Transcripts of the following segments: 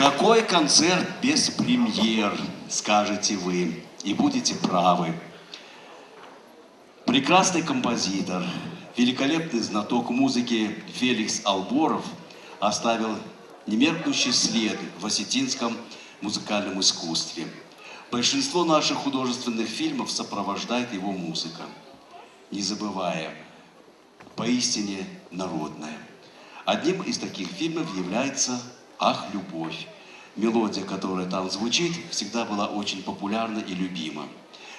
Какой концерт без премьер, скажете вы, и будете правы. Прекрасный композитор, великолепный знаток музыки Феликс Алборов оставил немеркнущий след в осетинском музыкальном искусстве. Большинство наших художественных фильмов сопровождает его музыка, не забывая, поистине народная. Одним из таких фильмов является «Ах, любовь». Мелодия, которая там звучит, всегда была очень популярна и любима.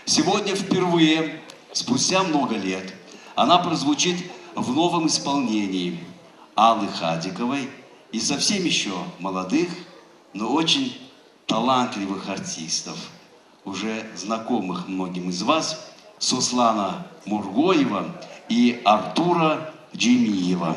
Сегодня впервые, спустя много лет, она прозвучит в новом исполнении Аллы Хадиковой и совсем еще молодых, но очень талантливых артистов, уже знакомых многим из вас, Суслана Мургоева и Артура Джемиева.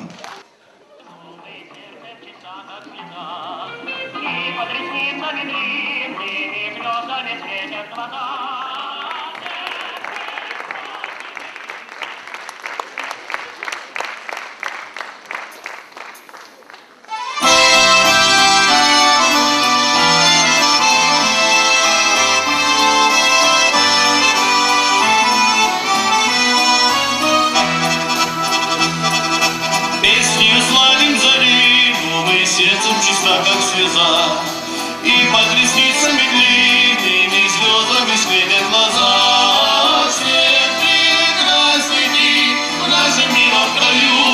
Сердцем чиста, как слеза, и под ресницами длинными слезами светят глаза. Свет прекрасный день в нашем милом краю,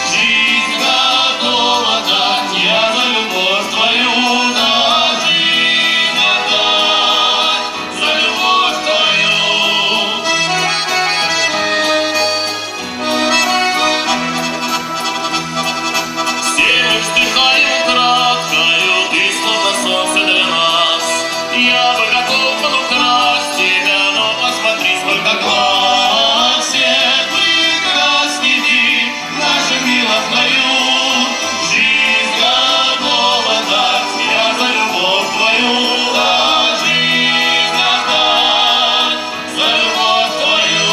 жизнь готова дать я за любовь твою, да, жизнь отдать за любовь твою. Вздыхаем краткою, ты словно солнце для нас. Я бы готов был украсть тебя, но посмотри, сколько глаз. Свет прекрасный день в нашем милом краю, жизнь готова дать я за любовь твою, да, жизнь отдать за любовь твою.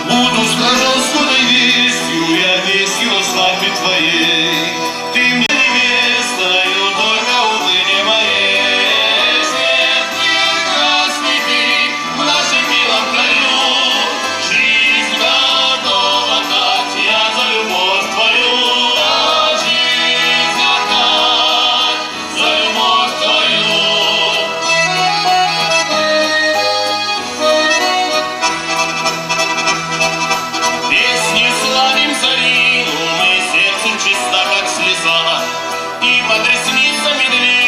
Буду стражем скорой вестью, я вестью о свадьбе твоей. Ты мне невестою, только, увы, не моей. Свет прекрасный день в нашем милом краю, жизнь готова дать я за любовь твою, да, жизнь отдать за любовь твою. Песню славим зарину, мы сердцем чиста, как слеза, и под ресницами две